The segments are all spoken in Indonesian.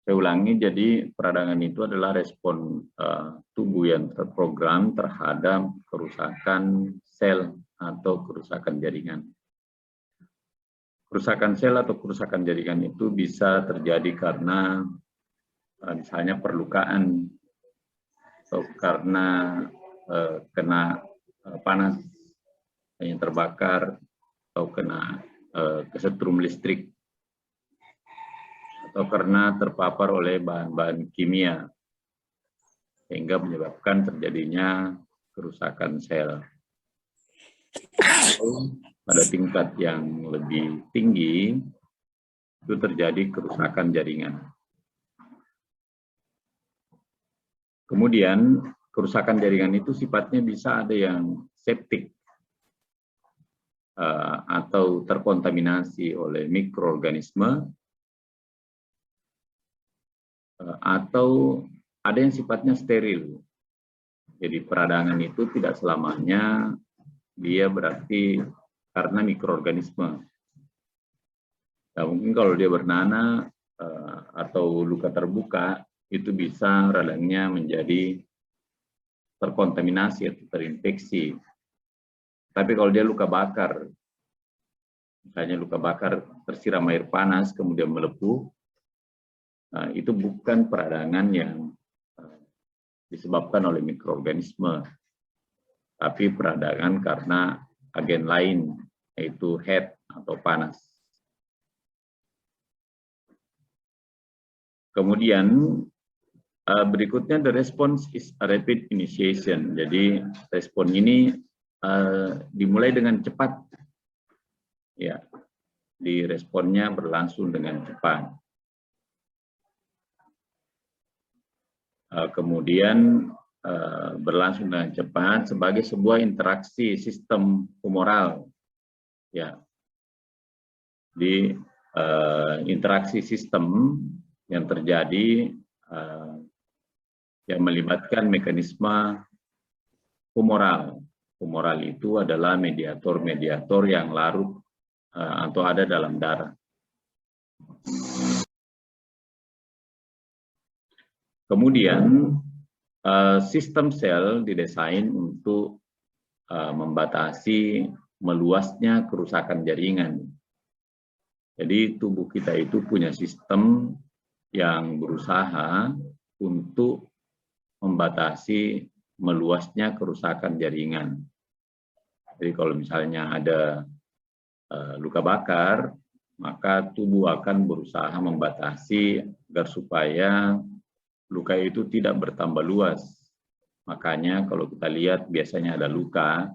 Saya ulangi, jadi peradangan itu adalah respon tubuh yang terprogram terhadap kerusakan sel atau kerusakan jaringan. Kerusakan sel atau kerusakan jaringan itu bisa terjadi karena misalnya perlukaan atau karena kena panas yang terbakar atau kena kesetrum listrik atau karena terpapar oleh bahan-bahan kimia sehingga menyebabkan terjadinya kerusakan sel. Pada tingkat yang lebih tinggi itu terjadi kerusakan jaringan. Kemudian kerusakan jaringan itu sifatnya bisa ada yang septik atau terkontaminasi oleh mikroorganisme, atau ada yang sifatnya steril. Jadi peradangan itu tidak selamanya dia berarti karena mikroorganisme. Nah, mungkin kalau dia bernanah atau luka terbuka, itu bisa radangnya menjadi terkontaminasi atau terinfeksi. Tapi kalau dia luka bakar, misalnya luka bakar tersiram air panas kemudian melepuh, itu bukan peradangan yang disebabkan oleh mikroorganisme, tapi peradangan karena agen lain, yaitu heat atau panas. Kemudian berikutnya, the response is a rapid initiation. Jadi respon ini dimulai dengan cepat, ya, di responnya berlangsung dengan cepat. Kemudian berlangsung dengan cepat sebagai sebuah interaksi sistem humoral, ya. Di interaksi sistem yang terjadi yang melibatkan mekanisme humoral. Humoral itu adalah mediator-mediator yang larut atau ada dalam darah. Kemudian sistem sel didesain untuk membatasi meluasnya kerusakan jaringan. Jadi tubuh kita itu punya sistem yang berusaha untuk membatasi meluasnya kerusakan jaringan. Jadi kalau misalnya ada luka bakar, maka tubuh akan berusaha membatasi agar supaya luka itu tidak bertambah luas. Makanya kalau kita lihat biasanya ada luka,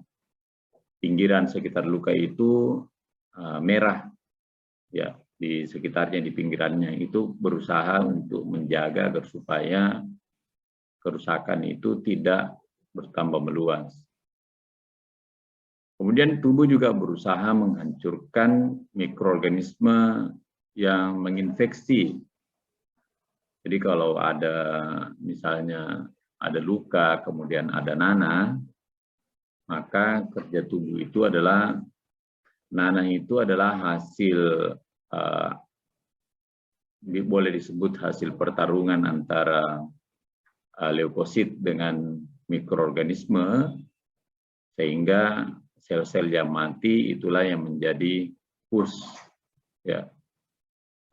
pinggiran sekitar luka itu merah, ya, di sekitarnya, di pinggirannya itu berusaha untuk menjaga agar supaya kerusakan itu tidak bertambah meluas. Kemudian tubuh juga berusaha menghancurkan mikroorganisme yang menginfeksi. Jadi kalau ada misalnya ada luka, kemudian ada nanah, maka kerja tubuh itu adalah, nanah itu adalah hasil, boleh disebut hasil pertarungan antara leukosit dengan mikroorganisme, sehingga sel-sel yang mati itulah yang menjadi host, ya.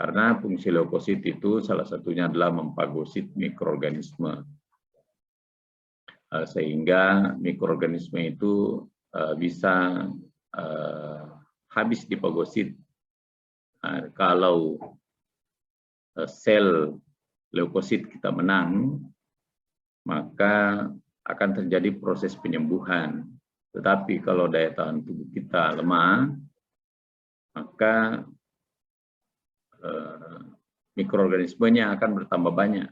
Karena fungsi leukosit itu salah satunya adalah mempagosit mikroorganisme, sehingga mikroorganisme itu bisa habis dipagosit. Kalau sel leukosit kita menang, maka akan terjadi proses penyembuhan. Tetapi kalau daya tahan tubuh kita lemah, maka mikroorganismenya akan bertambah banyak,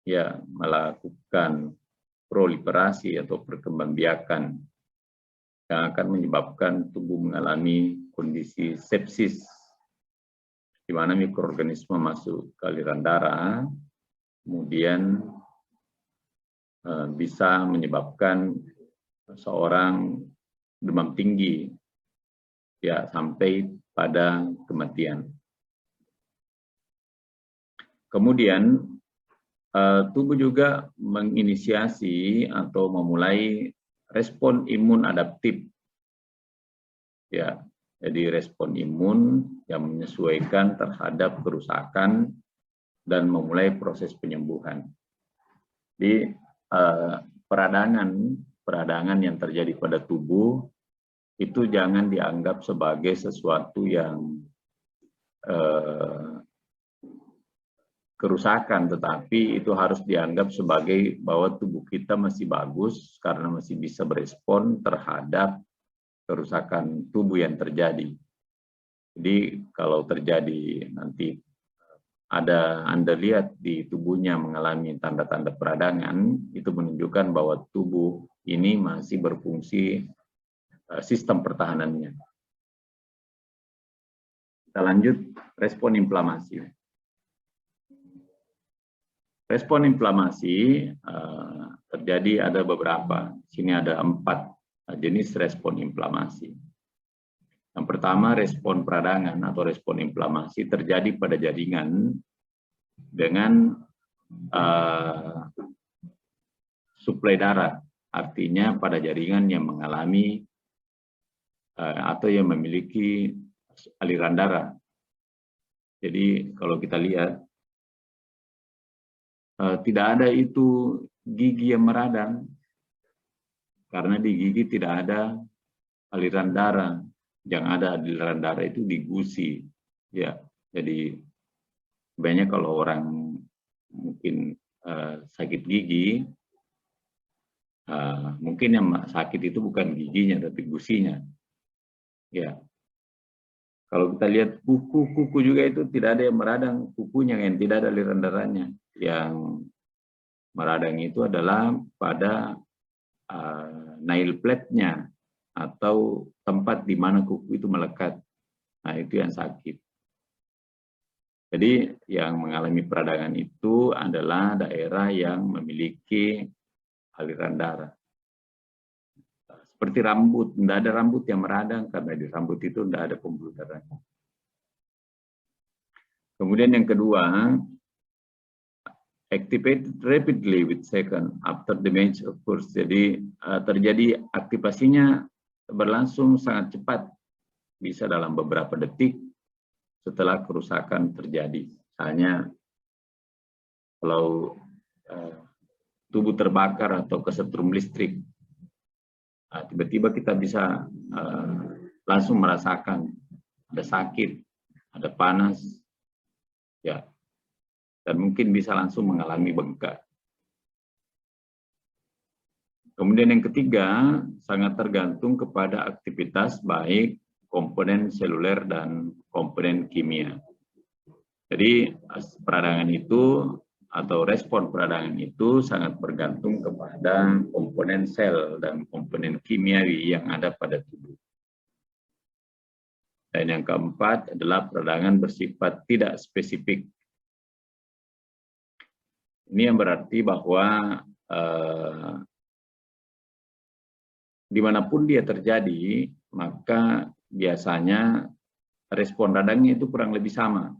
ya, melakukan proliferasi atau perkembangbiakan yang akan menyebabkan tubuh mengalami kondisi sepsis, di mana mikroorganisme masuk ke aliran darah, kemudian bisa menyebabkan seorang demam tinggi, ya, sampai pada kematian. Kemudian tubuh juga menginisiasi atau memulai respon imun adaptif. Ya, jadi respon imun yang menyesuaikan terhadap kerusakan dan memulai proses penyembuhan. Di peradangan yang terjadi pada tubuh itu jangan dianggap sebagai sesuatu yang kerusakan, tetapi itu harus dianggap sebagai bahwa tubuh kita masih bagus karena masih bisa berespon terhadap kerusakan tubuh yang terjadi. Jadi kalau terjadi nanti Anda lihat di tubuhnya mengalami tanda-tanda peradangan, itu menunjukkan bahwa tubuh ini masih berfungsi sistem pertahanannya. Kita lanjut, respon inflamasi. Respon inflamasi terjadi ada beberapa. Sini ada 4 jenis respon inflamasi. Yang pertama, respon peradangan atau respon inflamasi terjadi pada jaringan dengan suplai darah. Artinya pada jaringan yang mengalami atau yang memiliki aliran darah. Jadi kalau kita lihat, tidak ada itu gigi yang meradang, karena di gigi tidak ada aliran darah. Yang ada aliran darah itu di gusi. Ya, jadi sebenarnya kalau orang mungkin sakit gigi, mungkin yang sakit itu bukan giginya tapi gusinya. Ya, kalau kita lihat kuku juga itu tidak ada yang meradang kukunya, yang tidak ada aliran darahnya. Yang meradang itu adalah pada nail plate-nya atau tempat di mana kuku itu melekat. Nah, itu yang sakit. Jadi yang mengalami peradangan itu adalah daerah yang memiliki aliran darah. Seperti rambut, tidak ada rambut yang meradang karena di rambut itu tidak ada pembuluh darah. Kemudian yang kedua, activate rapidly with second after damage occurs. Jadi terjadi aktivasinya berlangsung sangat cepat, bisa dalam beberapa detik setelah kerusakan terjadi. Misalnya kalau tubuh terbakar atau kesetrum listrik, tiba-tiba kita bisa langsung merasakan ada sakit, ada panas, ya. Dan mungkin bisa langsung mengalami bengkak. Kemudian yang ketiga, sangat tergantung kepada aktivitas baik komponen seluler dan komponen kimia. Jadi peradangan itu atau respon peradangan itu sangat bergantung kepada komponen sel dan komponen kimiawi yang ada pada tubuh. Dan yang keempat adalah peradangan bersifat tidak spesifik. Ini yang berarti bahwa dimanapun dia terjadi, maka biasanya respon radangnya itu kurang lebih sama.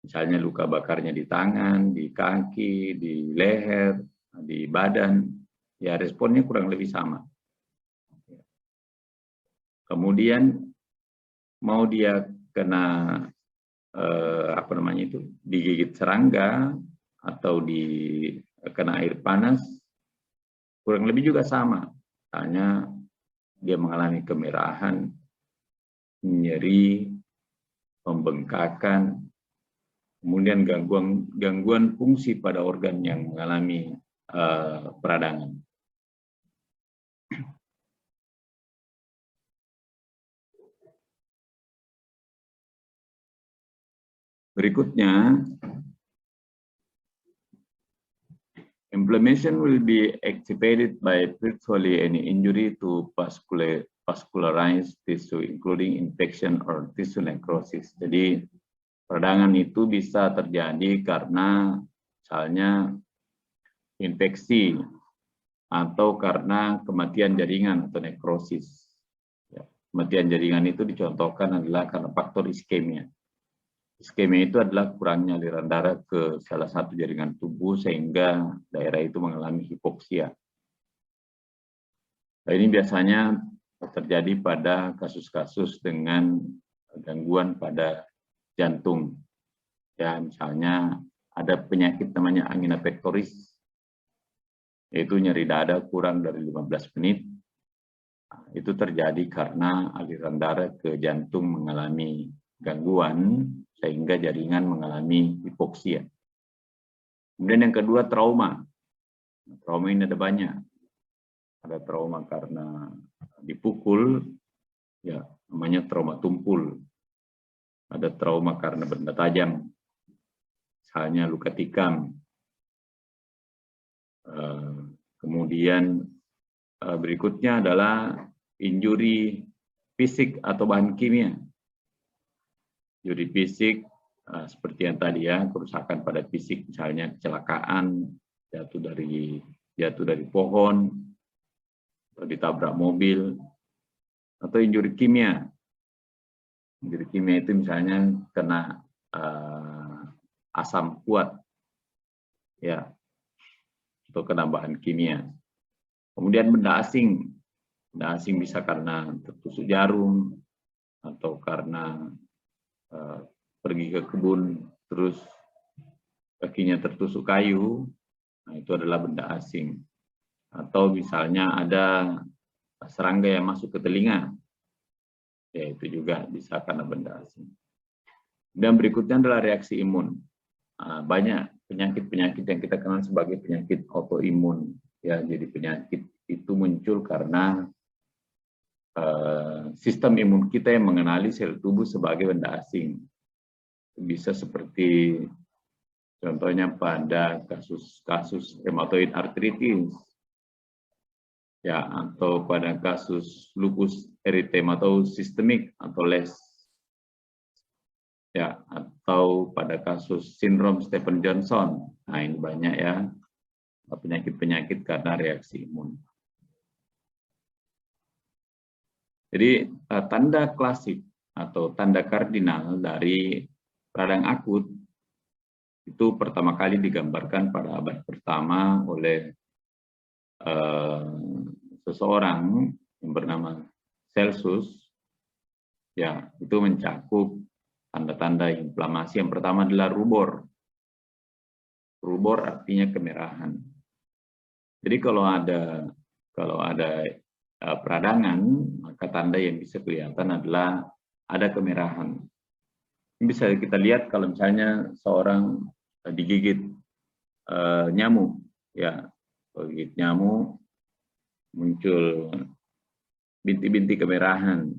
Misalnya luka bakarnya di tangan, di kaki, di leher, di badan, ya responnya kurang lebih sama. Kemudian mau dia kena digigit serangga atau kena air panas, kurang lebih juga sama. Misalnya dia mengalami kemerahan, nyeri, pembengkakan, kemudian gangguan fungsi pada organ yang mengalami peradangan. Berikutnya, inflammation will be activated by virtually any injury to vascularized tissue, including infection or tissue necrosis. Jadi, peradangan itu bisa terjadi karena misalnya infeksi atau karena kematian jaringan atau nekrosis. Kematian jaringan itu dicontohkan adalah karena faktor iskemia. Iskemia itu adalah kurangnya aliran darah ke salah satu jaringan tubuh sehingga daerah itu mengalami hipoksia. Nah, ini biasanya terjadi pada kasus-kasus dengan gangguan pada jantung. Ya, misalnya ada penyakit namanya angina pectoris, yaitu nyeri dada kurang dari 15 menit. Nah, itu terjadi karena aliran darah ke jantung mengalami gangguan sehingga jaringan mengalami hipoksia. Kemudian yang kedua, trauma. Trauma ini ada banyak. Ada trauma karena dipukul, ya namanya trauma tumpul. Ada trauma karena benda tajam, misalnya luka tikam. Kemudian berikutnya adalah injuri fisik atau bahan kimia. Injuri fisik seperti yang tadi ya, kerusakan pada fisik, misalnya kecelakaan, jatuh dari pohon, atau ditabrak mobil, atau injuri kimia. Injuri kimia itu misalnya kena asam kuat, ya, atau kena bahan kimia. Kemudian benda asing bisa karena tertusuk jarum, atau karena pergi ke kebun terus kakinya tertusuk kayu, nah itu adalah benda asing. Atau misalnya ada serangga yang masuk ke telinga, ya itu juga bisa karena benda asing. Dan berikutnya adalah reaksi imun. Banyak penyakit-penyakit yang kita kenal sebagai penyakit autoimun. Ya, jadi penyakit itu muncul karena sistem imun kita yang mengenali sel tubuh sebagai benda asing. Bisa seperti contohnya pada kasus rheumatoid arthritis, ya, atau pada kasus lupus erythematosus sistemik atau LES, ya, atau pada kasus sindrom Stevens-Johnson. Nah, ini banyak ya penyakit-penyakit karena reaksi imun. Jadi tanda klasik atau tanda kardinal dari radang akut itu pertama kali digambarkan pada abad pertama oleh seseorang yang bernama Celsus. Ya, itu mencakup tanda-tanda inflamasi. Yang pertama adalah rubor. Rubor artinya kemerahan. Jadi kalau ada peradangan, maka tanda yang bisa kelihatan adalah ada kemerahan. Ini bisa kita lihat kalau misalnya seorang digigit nyamuk, ya, digigit nyamuk muncul bintik-bintik kemerahan,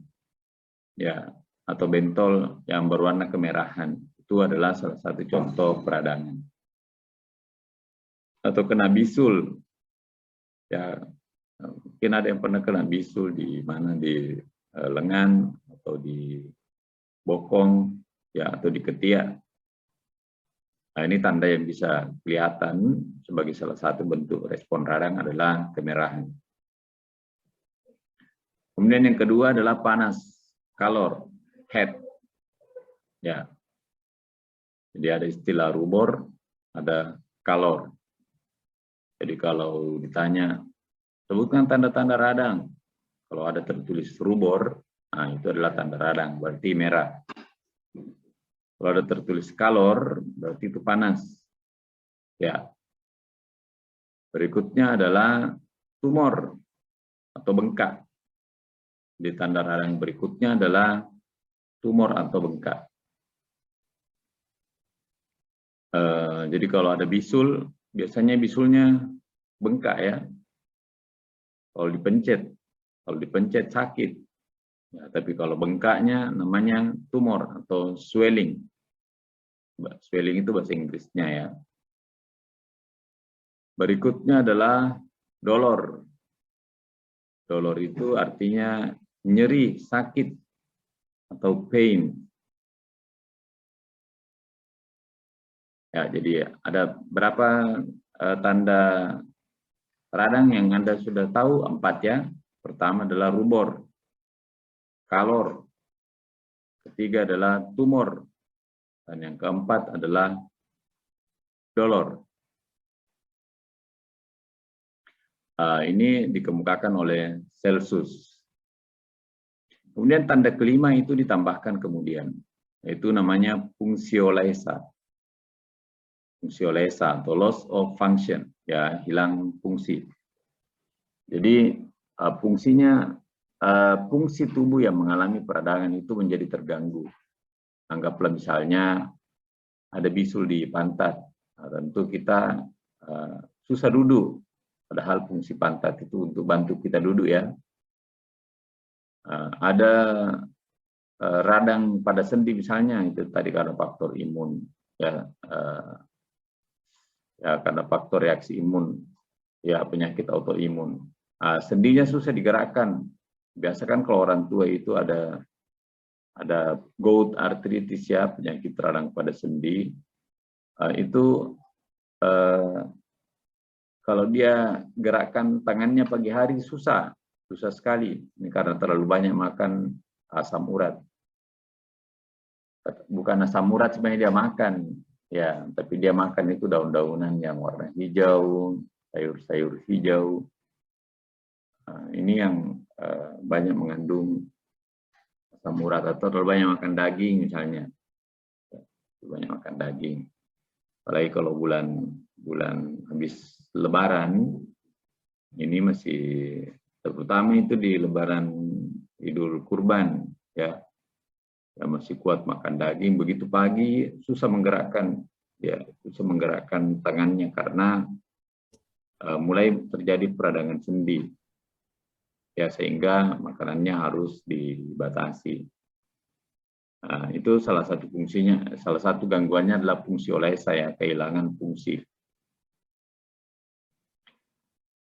ya, atau bentol yang berwarna kemerahan. Itu adalah salah satu contoh peradangan. Atau kena bisul, ya, mungkin ada yang pernah kena bisul di mana, di lengan atau di bokong, ya, atau di ketiak. Nah, ini tanda yang bisa kelihatan sebagai salah satu bentuk respon radang adalah kemerahan. Kemudian yang kedua adalah panas, kalor, heat. Ya. Jadi ada istilah rubor, ada kalor. Jadi kalau ditanya, sebutkan tanda-tanda radang. Kalau ada tertulis rubor, nah itu adalah tanda radang, berarti merah. Kalau ada tertulis kalor, berarti itu panas. Ya. Berikutnya adalah tumor atau bengkak. Di tanda radang berikutnya adalah tumor atau bengkak. Jadi kalau ada bisul, biasanya bisulnya bengkak ya. Kalau dipencet sakit. Ya, tapi kalau bengkaknya namanya tumor atau swelling. Swelling itu bahasa Inggrisnya ya. Berikutnya adalah dolor. Dolor itu artinya nyeri, sakit, atau pain. Ya, jadi ada berapa tanda radang yang Anda sudah tahu? 4 ya. Pertama adalah rubor, kalor. Ketiga adalah tumor. Dan yang keempat adalah dolor. Ini dikemukakan oleh Celsus. Kemudian tanda kelima itu ditambahkan kemudian, yaitu namanya fungsiolesa. Fungsiolesa atau loss of function, ya, hilang fungsi. Jadi fungsi tubuh yang mengalami peradangan itu menjadi terganggu. Anggaplah misalnya ada bisul di pantat, tentu kita susah duduk, padahal fungsi pantat itu untuk bantu kita duduk, ya. Ada radang pada sendi misalnya, itu tadi karena faktor imun, ya, ya karena faktor reaksi imun, ya, penyakit autoimun. Sendinya susah digerakkan. Biasa kan kalau orang tua itu ada gout arthritis, ya, penyakit radang pada sendi. Itu kalau dia gerakkan tangannya pagi hari susah sekali. Ini karena terlalu banyak makan asam urat. Bukan asam urat sebenarnya dia makan, ya, tapi dia makan itu daun-daunan yang warna hijau, sayur-sayur hijau. Ini yang banyak mengandung asam urat, atau terlalu banyak makan daging misalnya. Banyak makan daging. Apalagi kalau bulan habis Lebaran, ini masih terutama itu di Lebaran Idul Kurban, ya, masih kuat makan daging. Begitu pagi susah menggerakkan, ya, susah menggerakkan tangannya karena mulai terjadi peradangan sendi, ya, sehingga makanannya harus dibatasi. Itu salah satu fungsinya, salah satu gangguannya adalah fungsiolesa, ya, kehilangan fungsi.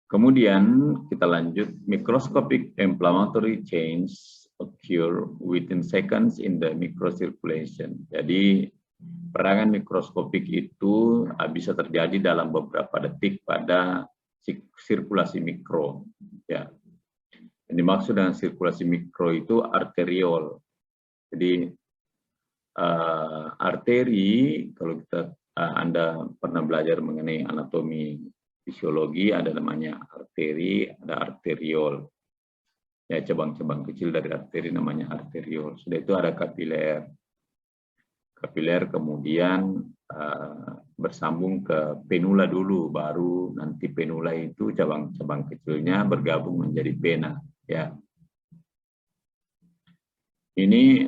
Kemudian kita lanjut, microscopic inflammatory change occur within seconds in the microcirculation. Jadi peradangan mikroskopik itu bisa terjadi dalam beberapa detik pada sirkulasi mikro, ya. Yang dimaksud dengan sirkulasi mikro itu arteriol. Jadi arteri, kalau Anda pernah belajar mengenai anatomi fisiologi, ada namanya arteri, ada arteriol. Ya, cabang-cabang kecil dari arteri namanya arteriol. Sudah itu ada kapiler. Kapiler kemudian bersambung ke penula dulu, baru nanti penula itu cabang-cabang kecilnya bergabung menjadi vena, ya. Ini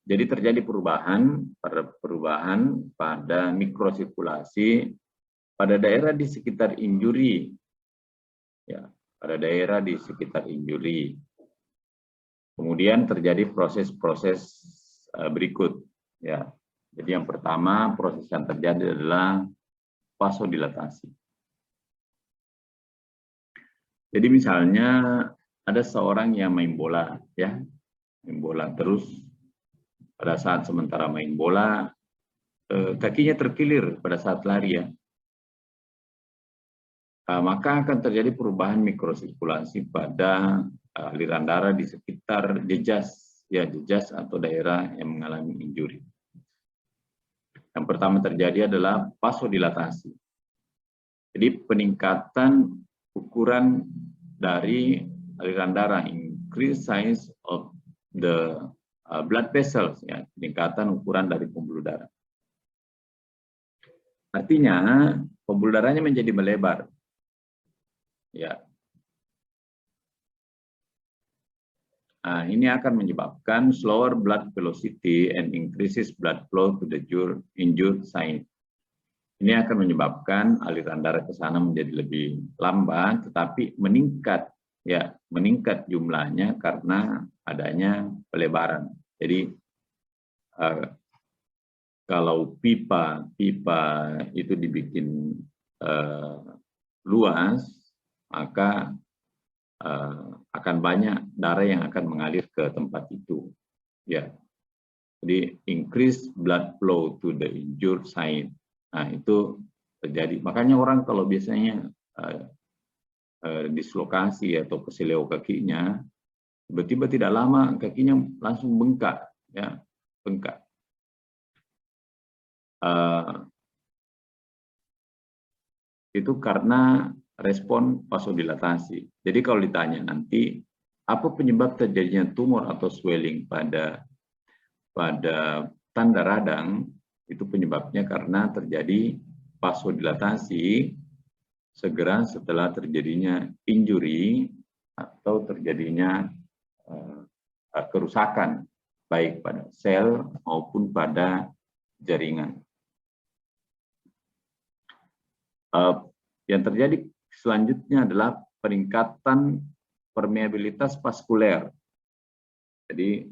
jadi terjadi perubahan pada mikrosirkulasi pada daerah di sekitar injuri, ya, pada daerah di sekitar injuri. Kemudian terjadi proses-proses berikut, ya. Jadi yang pertama proses yang terjadi adalah vasodilatasi. Jadi misalnya ada seorang yang main bola, ya, main bola terus pada saat sementara main bola kakinya terkilir pada saat lari, ya. Maka akan terjadi perubahan mikrosirkulasi pada aliran darah di sekitar jejas, ya, jejas atau daerah yang mengalami injuri. Yang pertama terjadi adalah vasodilatasi. Jadi peningkatan ukuran dari aliran darah, increase size of the blood vessels, ya, peningkatan ukuran dari pembuluh darah. Artinya pembuluh darahnya menjadi melebar, ya. Ini akan menyebabkan slower blood velocity and increases blood flow to the injured site. Ini akan menyebabkan aliran darah ke sana menjadi lebih lambat, tetapi meningkat, ya, meningkat jumlahnya karena adanya pelebaran. Jadi kalau pipa itu dibikin luas, maka akan banyak darah yang akan mengalir ke tempat itu, ya. Jadi increase blood flow to the injured site. Nah, itu terjadi. Makanya orang kalau biasanya dislokasi atau keseleo kakinya, tiba-tiba tidak lama kakinya langsung bengkak, ya, bengkak. itu karena respon vasodilatasi. Jadi kalau ditanya nanti, apa penyebab terjadinya tumor atau swelling pada tanda radang, itu penyebabnya karena terjadi vasodilatasi segera setelah terjadinya injury atau terjadinya kerusakan baik pada sel maupun pada jaringan. Yang terjadi selanjutnya adalah peningkatan permeabilitas vaskuler. Jadi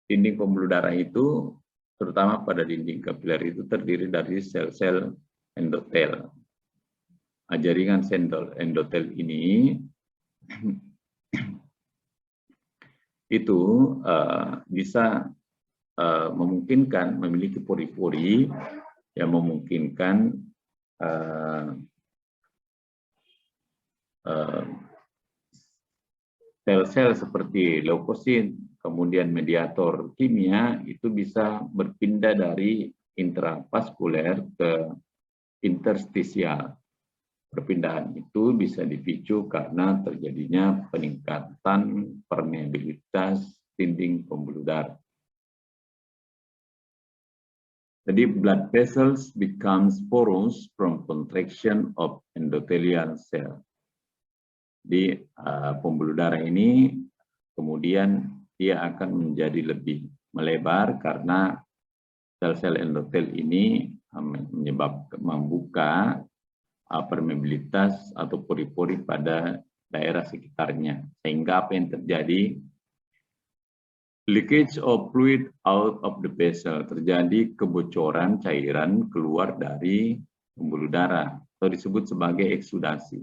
dinding pembuluh darah itu, terutama pada dinding kapiler itu terdiri dari sel-sel endotel. Jaringan sel endotel ini itu bisa memungkinkan memiliki pori-pori yang memungkinkan sel-sel seperti leukosit, kemudian mediator kimia itu bisa berpindah dari intravaskuler ke interstisial. Perpindahan itu bisa dipicu karena terjadinya peningkatan permeabilitas dinding pembuluh darah. Jadi blood vessels becomes porous from contraction of endothelial cell. Di pembuluh darah ini kemudian dia akan menjadi lebih melebar karena sel-sel endotel ini membuka permeabilitas atau pori-pori pada daerah sekitarnya, sehingga apa yang terjadi, leakage of fluid out of the vessel, terjadi kebocoran cairan keluar dari pembuluh darah atau disebut sebagai eksudasi.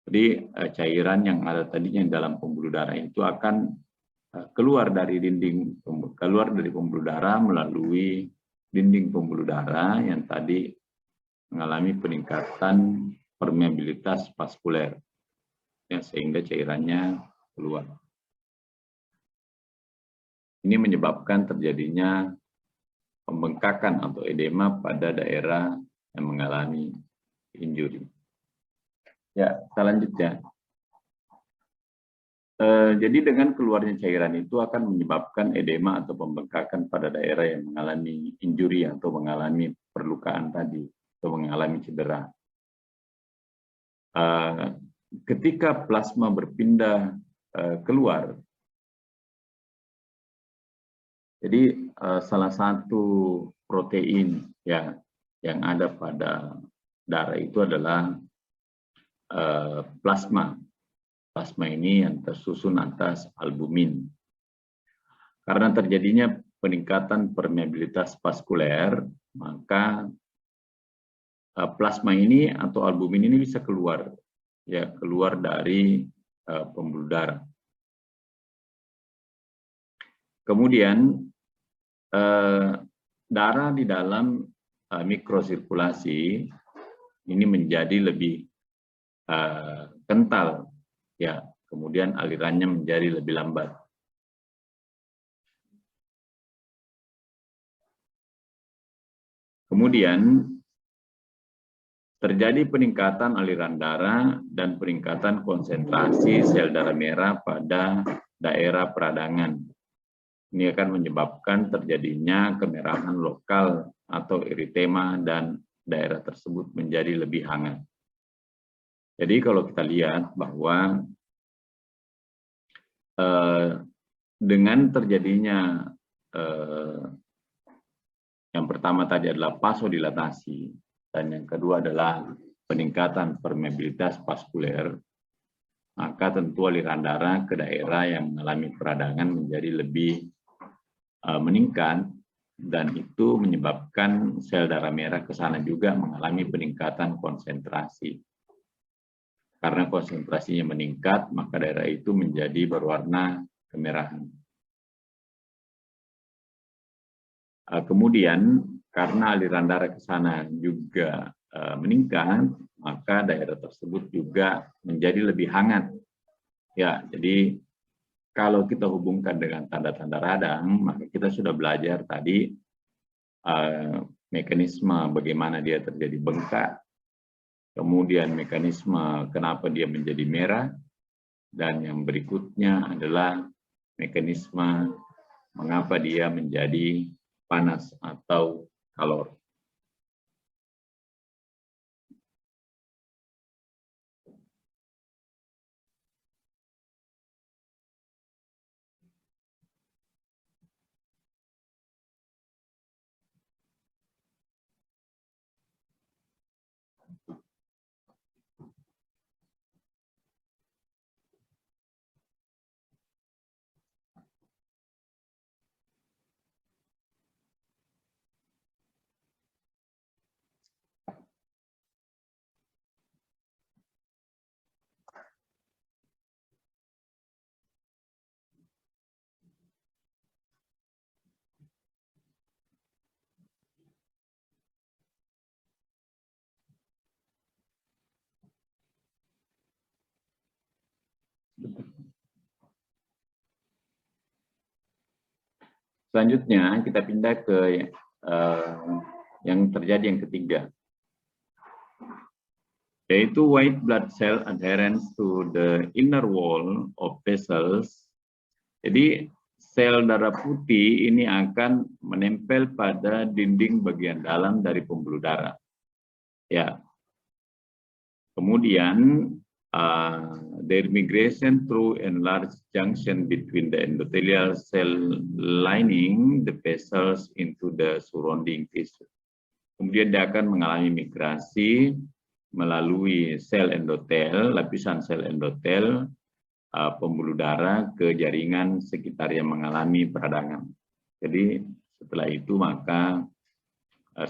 Jadi cairan yang ada tadinya dalam pembuluh darah itu akan keluar dari pembuluh darah melalui dinding pembuluh darah yang tadi mengalami peningkatan permeabilitas vaskuler, ya, sehingga cairannya keluar. Ini menyebabkan terjadinya pembengkakan atau edema pada daerah yang mengalami injury. Ya, selanjutnya. Jadi dengan keluarnya cairan itu akan menyebabkan edema atau pembengkakan pada daerah yang mengalami injury atau mengalami perlukaan tadi, atau mengalami cedera. Ketika plasma berpindah keluar, jadi salah satu protein ya yang ada pada darah itu adalah plasma. Plasma ini yang tersusun atas albumin. Karena terjadinya peningkatan permeabilitas vaskuler, maka plasma ini atau albumin ini bisa keluar, ya, keluar dari pembuluh darah. Kemudian darah di dalam mikrosirkulasi ini menjadi lebih kental, ya, kemudian alirannya menjadi lebih lambat. Kemudian terjadi peningkatan aliran darah dan peningkatan konsentrasi sel darah merah pada daerah peradangan. Ini akan menyebabkan terjadinya kemerahan lokal atau eritema dan daerah tersebut menjadi lebih hangat. Jadi kalau kita lihat bahwa dengan terjadinya yang pertama tadi adalah vasodilatasi dan yang kedua adalah peningkatan permeabilitas vaskuler, maka tentu aliran darah ke daerah yang mengalami peradangan menjadi lebih meningkat dan itu menyebabkan sel darah merah ke sana juga mengalami peningkatan konsentrasi. Karena konsentrasinya meningkat, maka daerah itu menjadi berwarna kemerahan. Kemudian karena aliran darah ke sana juga meningkat, maka daerah tersebut juga menjadi lebih hangat. Ya, jadi kalau kita hubungkan dengan tanda-tanda radang, maka kita sudah belajar tadi mekanisme bagaimana dia terjadi bengkak, kemudian mekanisme kenapa dia menjadi merah, dan yang berikutnya adalah mekanisme mengapa dia menjadi panas atau kalor. Selanjutnya kita pindah ke yang terjadi yang ketiga, yaitu white blood cell adherence to the inner wall of vessels. Jadi sel darah putih ini akan menempel pada dinding bagian dalam dari pembuluh darah. Ya. Kemudian their migration through enlarged junction between the endothelial cell lining the vessels into the surrounding tissue. Kemudian dia akan mengalami migrasi melalui sel endotel, lapisan sel endotel, pembuluh darah ke jaringan sekitar yang mengalami peradangan. Jadi setelah itu maka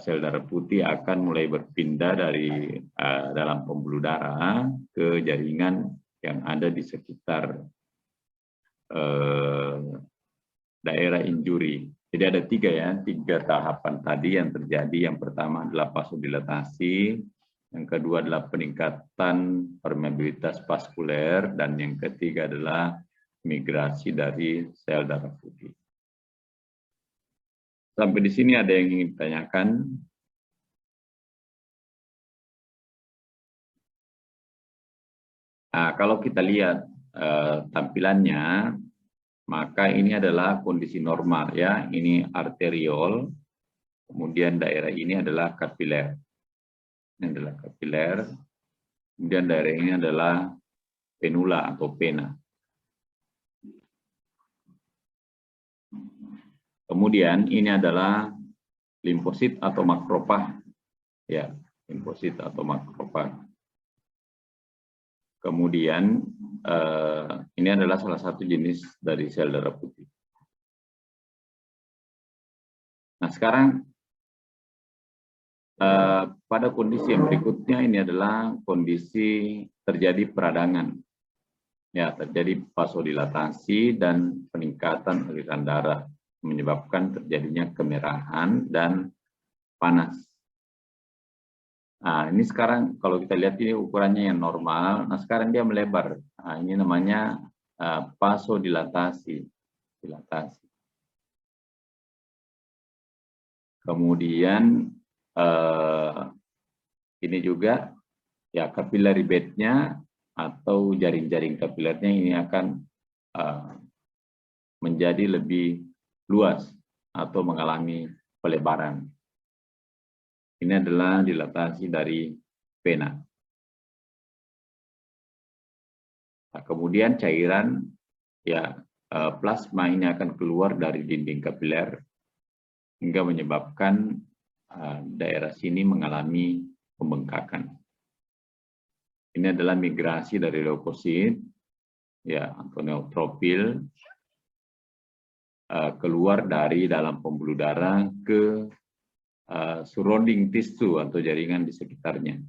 sel darah putih akan mulai berpindah dari dalam pembuluh darah ke jaringan yang ada di sekitar daerah injuri. Jadi ada tiga tahapan tadi yang terjadi. Yang pertama adalah vasodilatasi, yang kedua adalah peningkatan permeabilitas vaskuler, dan yang ketiga adalah migrasi dari sel darah putih. Sampai di sini ada yang ingin ditanyakan? Nah, kalau kita lihat tampilannya, maka ini adalah kondisi normal ya. Ini arteriol, kemudian daerah ini adalah kapiler. Ini adalah kapiler, kemudian daerah ini adalah penula atau pena. Kemudian ini adalah limfosit atau makrofag, ya, limfosit atau makrofag. Kemudian ini adalah salah satu jenis dari sel darah putih. Nah sekarang pada kondisi yang berikutnya ini adalah kondisi terjadi peradangan, ya, terjadi vasodilatasi dan peningkatan aliran darah, menyebabkan terjadinya kemerahan dan panas. Nah, ini sekarang kalau kita lihat ini ukurannya yang normal. Nah, sekarang dia melebar. Nah, ini namanya vasodilatasi. Kemudian ini juga ya capillary bed-nya atau jaring-jaring kapilernya ini akan menjadi lebih luas atau mengalami pelebaran. Ini adalah dilatasi dari vena. Nah, kemudian cairan ya plasma ini akan keluar dari dinding kapiler hingga menyebabkan daerah sini mengalami pembengkakan. Ini adalah migrasi dari leukosit ya atau neutrofil keluar dari dalam pembuluh darah ke surrounding tissue atau jaringan di sekitarnya.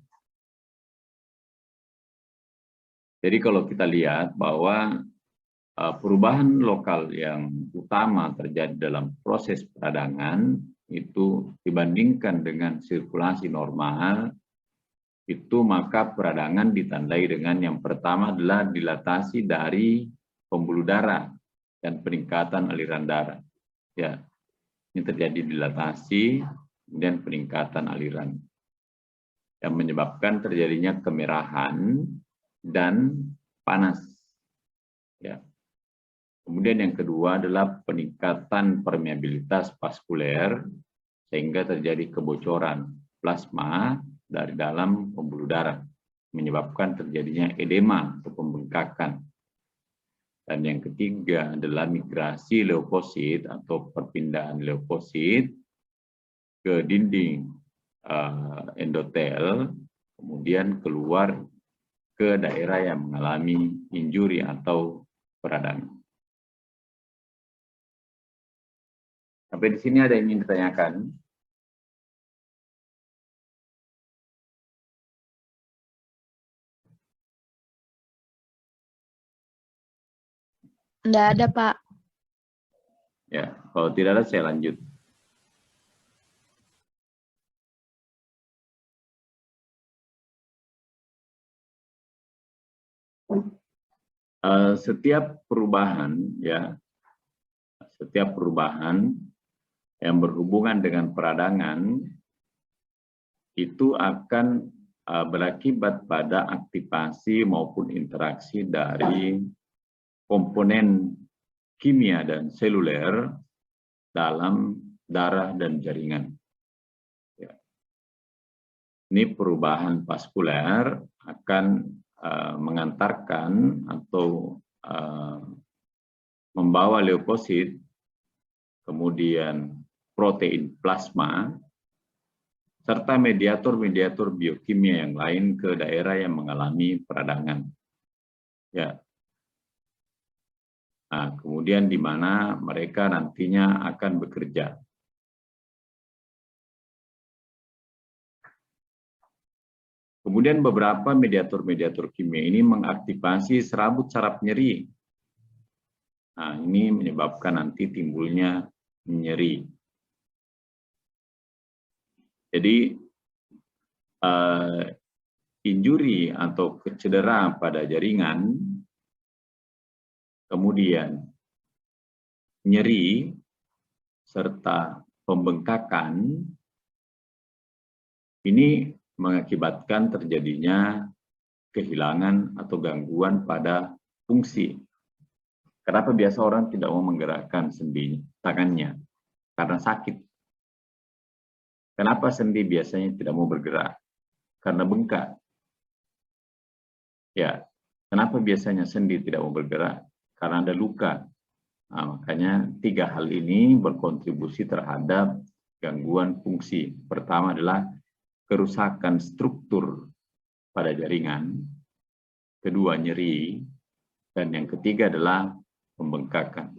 Jadi kalau kita lihat bahwa perubahan lokal yang utama terjadi dalam proses peradangan itu dibandingkan dengan sirkulasi normal, itu maka peradangan ditandai dengan yang pertama adalah dilatasi dari pembuluh darah dan peningkatan aliran darah. Ya. Ini terjadi dilatasi, kemudian peningkatan aliran yang menyebabkan terjadinya kemerahan dan panas. Ya. Kemudian yang kedua adalah peningkatan permeabilitas vaskuler sehingga terjadi kebocoran plasma dari dalam pembuluh darah, menyebabkan terjadinya edema atau pembengkakan. Dan yang ketiga adalah migrasi leukosit atau perpindahan leukosit ke dinding endotel, kemudian keluar ke daerah yang mengalami injuri atau peradangan. Sampai di sini ada yang ingin ditanyakan? Enggak ada, Pak. Ya, kalau tidak ada saya lanjut. Setiap perubahan, ya, setiap perubahan yang berhubungan dengan peradangan itu akan berakibat pada aktivasi maupun interaksi dari komponen kimia dan seluler dalam darah dan jaringan. Ya. Ini perubahan vaskuler akan mengantarkan atau membawa leukosit, kemudian protein plasma, serta mediator-mediator biokimia yang lain ke daerah yang mengalami peradangan. Ya. Nah, kemudian di mana mereka nantinya akan bekerja. Kemudian beberapa mediator-mediator kimia ini mengaktifasi serabut saraf nyeri. Nah, ini menyebabkan nanti timbulnya nyeri. Jadi, injuri atau cedera pada jaringan, kemudian nyeri, serta pembengkakan, ini mengakibatkan terjadinya kehilangan atau gangguan pada fungsi. Kenapa biasa orang tidak mau menggerakkan sendi tangannya? Karena sakit. Kenapa sendi biasanya tidak mau bergerak? Karena bengkak. Ya, kenapa biasanya sendi tidak mau bergerak? Karena ada luka. Nah, makanya tiga hal ini berkontribusi terhadap gangguan fungsi. Pertama adalah kerusakan struktur pada jaringan, kedua nyeri, dan yang ketiga adalah pembengkakan.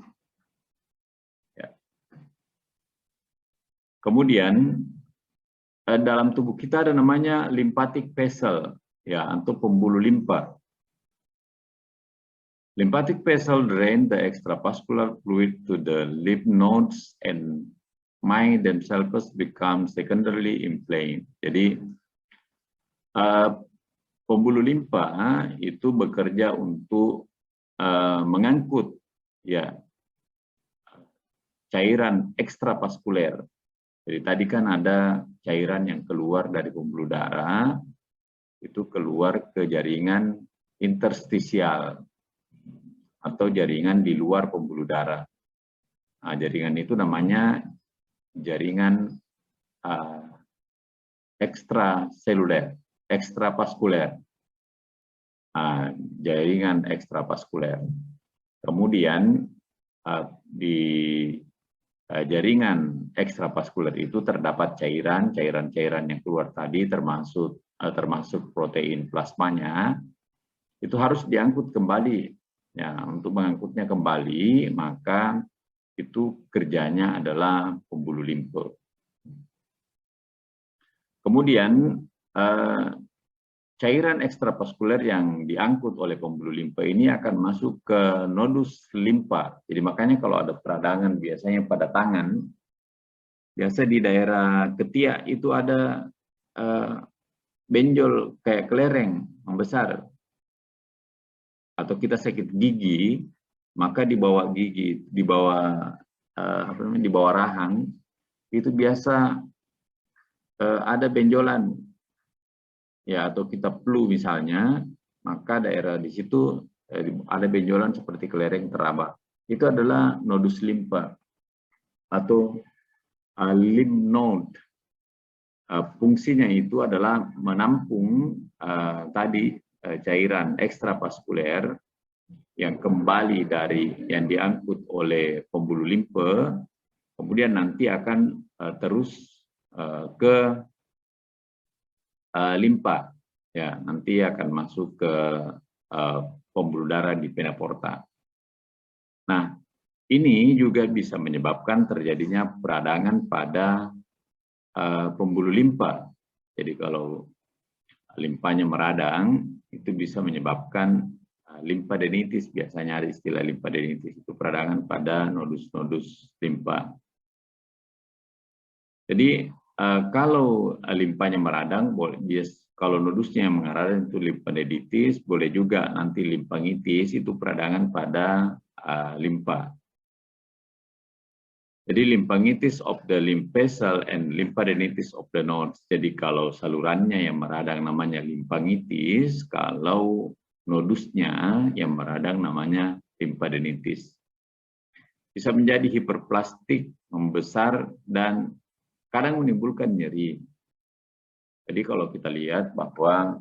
Ya. Kemudian dalam tubuh kita ada namanya lymphatic vessel, ya, atau pembuluh limpa. Lymphatic vessel drain the extravascular fluid to the lymph nodes and may themselves become secondarily inflamed. Jadi pembuluh limpa itu bekerja untuk mengangkut, ya, cairan ekstravaskuler. Jadi tadi kan ada cairan yang keluar dari pembuluh darah, itu keluar ke jaringan interstisial atau jaringan di luar pembuluh darah. Nah, jaringan itu namanya jaringan ekstraseluler, ekstravaskuler. Jaringan ekstravaskuler. Kemudian di jaringan ekstravaskuler itu terdapat cairan yang keluar tadi termasuk protein plasmanya, itu harus diangkut kembali. Ya, untuk mengangkutnya kembali, maka itu kerjanya adalah pembuluh limpa. Kemudian cairan ekstravaskuler yang diangkut oleh pembuluh limpa ini akan masuk ke nodus limpa. Jadi makanya kalau ada peradangan biasanya pada tangan, biasa di daerah ketiak itu ada benjol kayak kelereng membesar. Atau kita sakit gigi, maka di bawah gigi, di bawah rahang itu biasa ada benjolan, ya, atau kita flu misalnya, maka daerah di situ ada benjolan seperti kelereng teraba. Itu adalah nodus limpa atau lymph node. Fungsinya itu adalah menampung cairan ekstravaskuler yang kembali dari yang diangkut oleh pembuluh limpa, kemudian nanti akan terus ke limpa, ya, nanti akan masuk ke pembuluh darah di vena porta. Nah, ini juga bisa menyebabkan terjadinya peradangan pada pembuluh limpa. Jadi kalau limpanya meradang, itu bisa menyebabkan limfadenitis. Biasanya ada istilah limfadenitis, itu peradangan pada nodus-nodus limpa. Jadi kalau limpanya meradang, kalau nodusnya yang meradang itu limfadenitis, boleh juga nanti limfangitis, itu peradangan pada limpa. Jadi limfangitis of the lymph vessel and lymphadenitis of the nodes. Jadi kalau salurannya yang meradang namanya limfangitis, kalau nodusnya yang meradang namanya limfadenitis. Bisa menjadi hiperplastik, membesar, dan kadang menimbulkan nyeri. Jadi kalau kita lihat bahwa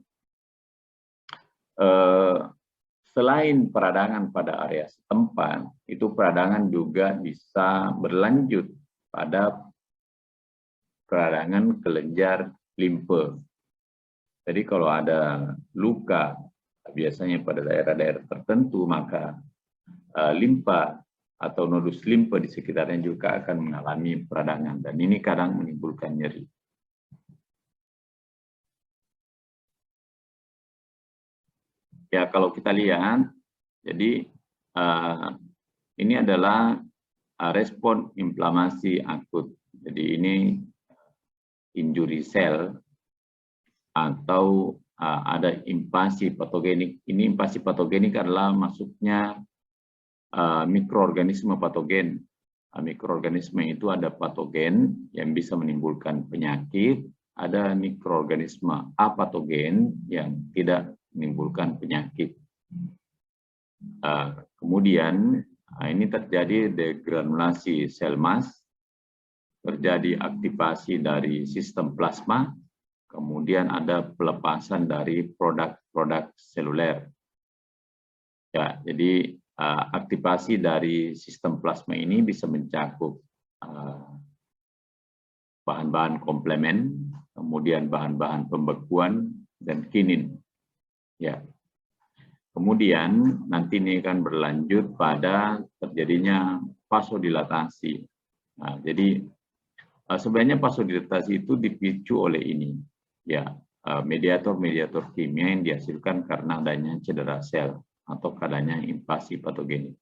selain peradangan pada area setempat, itu peradangan juga bisa berlanjut pada peradangan kelenjar limpa. Jadi kalau ada luka, biasanya pada daerah-daerah tertentu, maka limpa atau nodus limpa di sekitarnya juga akan mengalami peradangan. Dan ini kadang menimbulkan nyeri. Ya, kalau kita lihat, jadi ini adalah respon inflamasi akut. Jadi ini injury cell atau ada invasi patogenik. Ini invasi patogenik adalah masuknya mikroorganisme patogen. Mikroorganisme itu ada patogen yang bisa menimbulkan penyakit, ada mikroorganisme apatogen yang tidak menimbulkan penyakit. Kemudian ini terjadi degranulasi sel mass, terjadi aktivasi dari sistem plasma, kemudian ada pelepasan dari produk-produk seluler. Ya, jadi aktivasi dari sistem plasma ini bisa mencakup bahan-bahan komplemen, kemudian bahan-bahan pembekuan, dan kinin. Ya. Kemudian nanti ini akan berlanjut pada terjadinya vasodilatasi. Nah, jadi sebenarnya vasodilatasi itu dipicu oleh ini, ya, mediator-mediator kimia yang dihasilkan karena adanya cedera sel atau adanya invasi patogenik.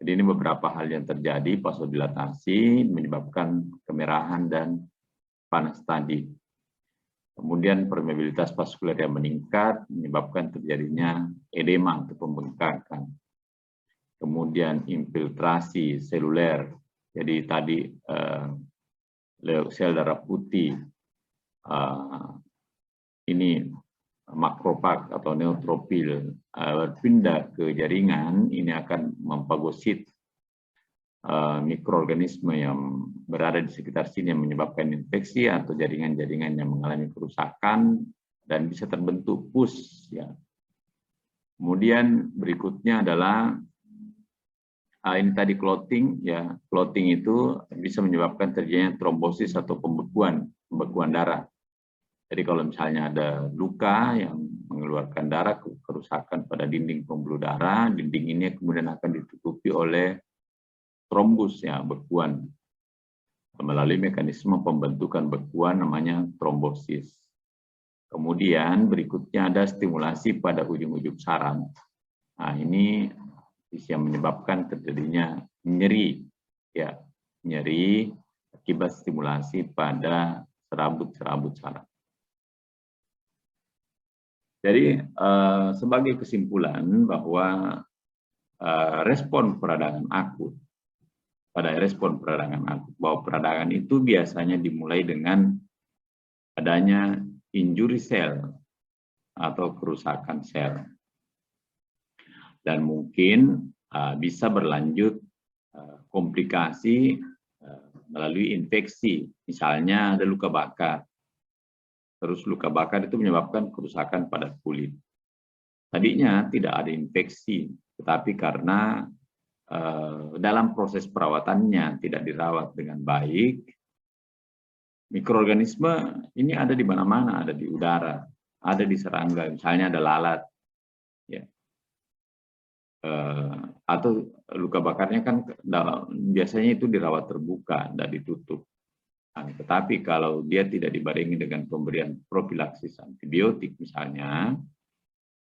Jadi ini beberapa hal yang terjadi, vasodilatasi menyebabkan kemerahan dan panas tadi. Kemudian permeabilitas vaskuler yang meningkat menyebabkan terjadinya edema atau pembengkakan. Kemudian infiltrasi seluler, jadi tadi sel darah putih, ini makrofag atau neutrofil berpindah ke jaringan, ini akan memfagosit mikroorganisme yang berada di sekitar sini yang menyebabkan infeksi atau jaringan-jaringan yang mengalami kerusakan dan bisa terbentuk pus. Ya. Kemudian berikutnya adalah ini tadi clotting. Ya, clotting itu bisa menyebabkan terjadinya trombosis atau pembekuan darah. Jadi kalau misalnya ada luka yang mengeluarkan darah, kerusakan pada dinding pembuluh darah, dinding ini kemudian akan ditutupi oleh trombus, ya, bekuan, melalui mekanisme pembentukan bekuan namanya trombosis. Kemudian berikutnya ada stimulasi pada ujung-ujung saraf. Nah, ini bisa menyebabkan terjadinya nyeri, ya, nyeri akibat stimulasi pada serabut-serabut saraf. Jadi sebagai kesimpulan bahwa respon peradangan akut pada respon peradangan akut, bahwa peradangan itu biasanya dimulai dengan adanya injury sel atau kerusakan sel, dan mungkin bisa berlanjut komplikasi melalui infeksi, misalnya ada luka bakar. Terus luka bakar itu menyebabkan kerusakan pada kulit. Tadinya tidak ada infeksi, tetapi karena dalam proses perawatannya tidak dirawat dengan baik, mikroorganisme ini ada di mana-mana, ada di udara, ada di serangga, misalnya ada lalat, ya. Atau luka bakarnya kan biasanya itu dirawat terbuka, tidak ditutup. Nah, tetapi kalau dia tidak dibarengi dengan pemberian profilaksis antibiotik misalnya,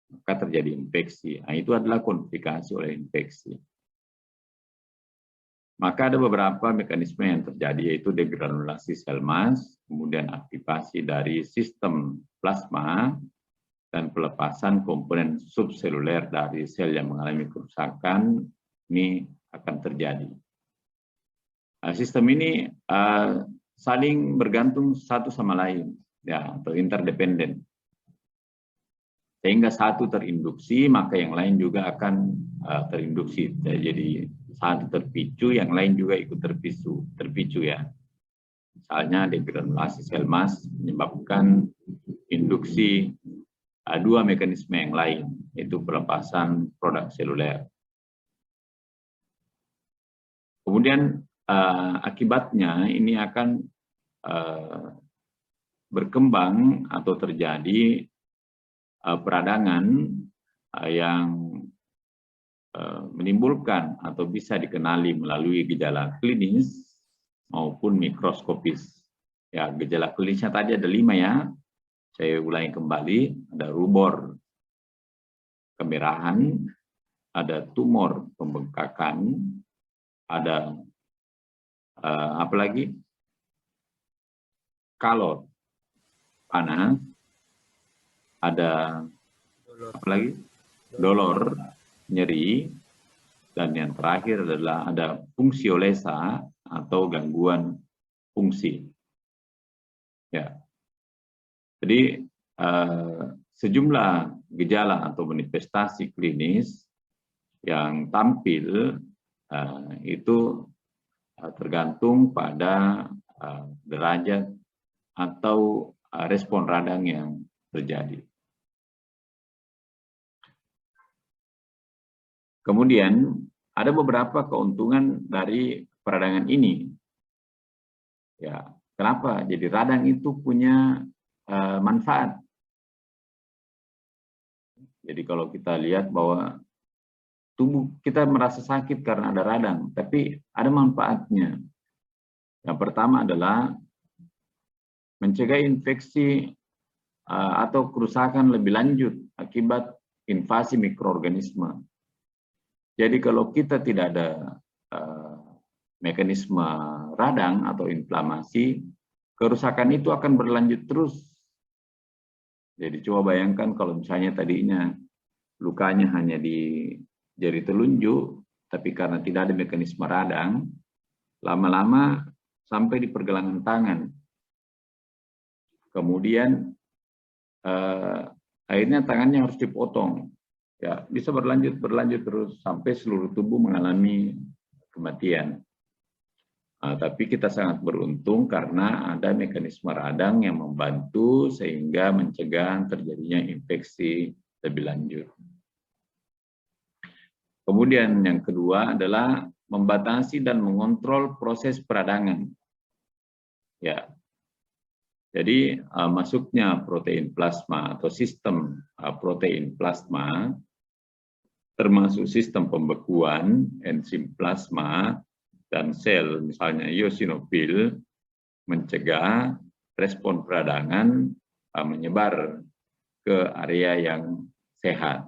maka terjadi infeksi. Nah, itu adalah komplikasi oleh infeksi. Maka ada beberapa mekanisme yang terjadi, yaitu degranulasi sel emas, kemudian aktivasi dari sistem plasma, dan pelepasan komponen subseluler dari sel yang mengalami kerusakan ini akan terjadi. Nah, sistem ini saling bergantung satu sama lain, ya, atau interdependen. Sehingga satu terinduksi, maka yang lain juga akan terinduksi. Jadi satu terpicu, yang lain juga ikut terpicu ya. Misalnya degranulasi sel emas menyebabkan induksi dua mekanisme yang lain, yaitu pelepasan produk seluler. Kemudian akibatnya ini akan berkembang atau terjadi peradangan yang menimbulkan atau bisa dikenali melalui gejala klinis maupun mikroskopis. Ya, gejala klinisnya tadi ada 5 ya. Saya ulangi kembali, ada rubor kemerahan, ada tumor pembengkakan, ada apa lagi? Kalor panas, ada apa lagi? Dolor, nyeri, dan yang terakhir adalah ada fungsiolesa atau gangguan fungsi. Ya. Jadi sejumlah gejala atau manifestasi klinis yang tampil itu tergantung pada derajat atau respon radang yang terjadi. Kemudian ada beberapa keuntungan dari peradangan ini. Ya, kenapa? Jadi radang itu punya manfaat. Jadi kalau kita lihat bahwa tubuh kita merasa sakit karena ada radang, tapi ada manfaatnya. Yang pertama adalah mencegah infeksi atau kerusakan lebih lanjut akibat invasi mikroorganisme. Jadi kalau kita tidak ada mekanisme radang atau inflamasi, kerusakan itu akan berlanjut terus. Jadi coba bayangkan kalau misalnya tadinya lukanya hanya di jari telunjuk, tapi karena tidak ada mekanisme radang, lama-lama sampai di pergelangan tangan. Kemudian akhirnya tangannya harus dipotong. Ya, bisa berlanjut terus sampai seluruh tubuh mengalami kematian. Tapi kita sangat beruntung karena ada mekanisme radang yang membantu sehingga mencegah terjadinya infeksi lebih lanjut. Kemudian yang kedua adalah membatasi dan mengontrol proses peradangan. Ya. Jadi masuknya protein plasma atau sistem protein plasma termasuk sistem pembekuan, enzim plasma, dan sel misalnya eosinofil mencegah respon peradangan menyebar ke area yang sehat.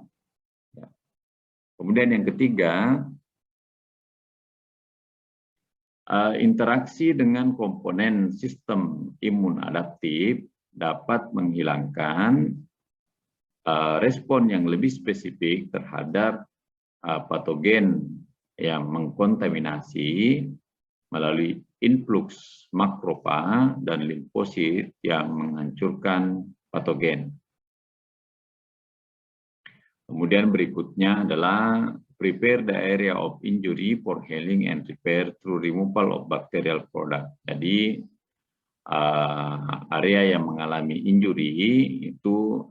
Kemudian yang ketiga, interaksi dengan komponen sistem imun adaptif dapat menghilangkan respon yang lebih spesifik terhadap patogen yang mengkontaminasi melalui influx makrofa dan limfosit yang menghancurkan patogen. Kemudian berikutnya adalah prepare the area of injury for healing and repair through removal of bacterial product. Jadi area yang mengalami injury itu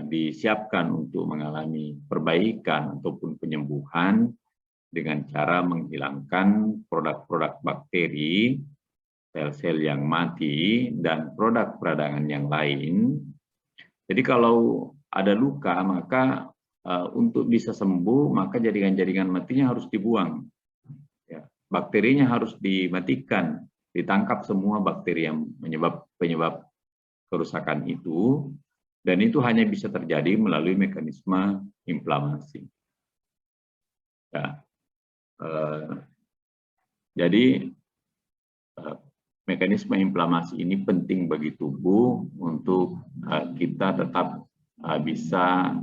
disiapkan untuk mengalami perbaikan ataupun penyembuhan dengan cara menghilangkan produk-produk bakteri, sel-sel yang mati, dan produk peradangan yang lain. Jadi kalau ada luka, maka untuk bisa sembuh, maka jaringan-jaringan matinya harus dibuang. Ya, bakterinya harus dimatikan, ditangkap semua bakteri yang penyebab kerusakan itu, dan itu hanya bisa terjadi melalui mekanisme inflamasi. Ya, jadi mekanisme inflamasi ini penting bagi tubuh untuk kita tetap bisa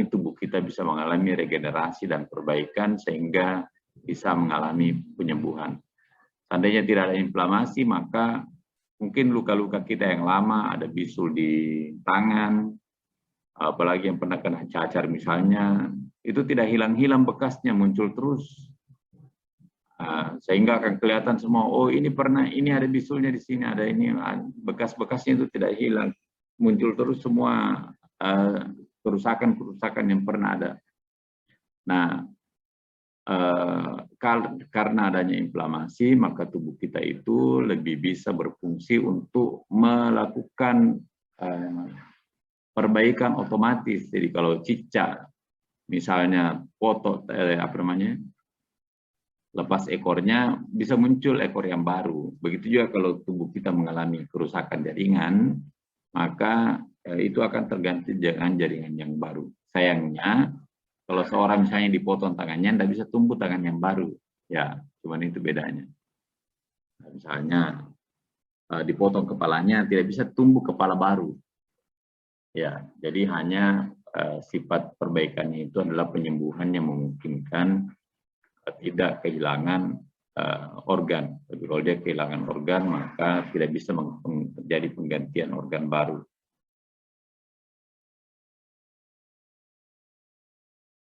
tubuh kita bisa mengalami regenerasi dan perbaikan sehingga bisa mengalami penyembuhan. Seandainya tidak ada inflamasi, maka mungkin luka-luka kita yang lama, ada bisul di tangan, apalagi yang pernah kena cacar misalnya, itu tidak hilang-hilang bekasnya, muncul terus. Sehingga akan kelihatan semua, oh ini pernah, ini ada bisulnya di sini, ada ini, bekas-bekasnya itu tidak hilang. Muncul terus semua kerusakan-kerusakan yang pernah ada. Nah, karena adanya inflamasi, maka tubuh kita itu lebih bisa berfungsi untuk melakukan perbaikan otomatis. Jadi kalau cicak, misalnya lepas ekornya, bisa muncul ekor yang baru. Begitu juga kalau tubuh kita mengalami kerusakan jaringan, maka itu akan terganti dengan jaringan yang baru. Sayangnya, kalau seorang misalnya dipotong tangannya, tidak bisa tumbuh tangan yang baru. Ya, cuman itu bedanya. Nah, misalnya dipotong kepalanya, tidak bisa tumbuh kepala baru. Ya, jadi hanya sifat perbaikannya itu adalah penyembuhan yang memungkinkan tidak kehilangan organ. Tapi kalau dia kehilangan organ, maka tidak bisa terjadi penggantian organ baru.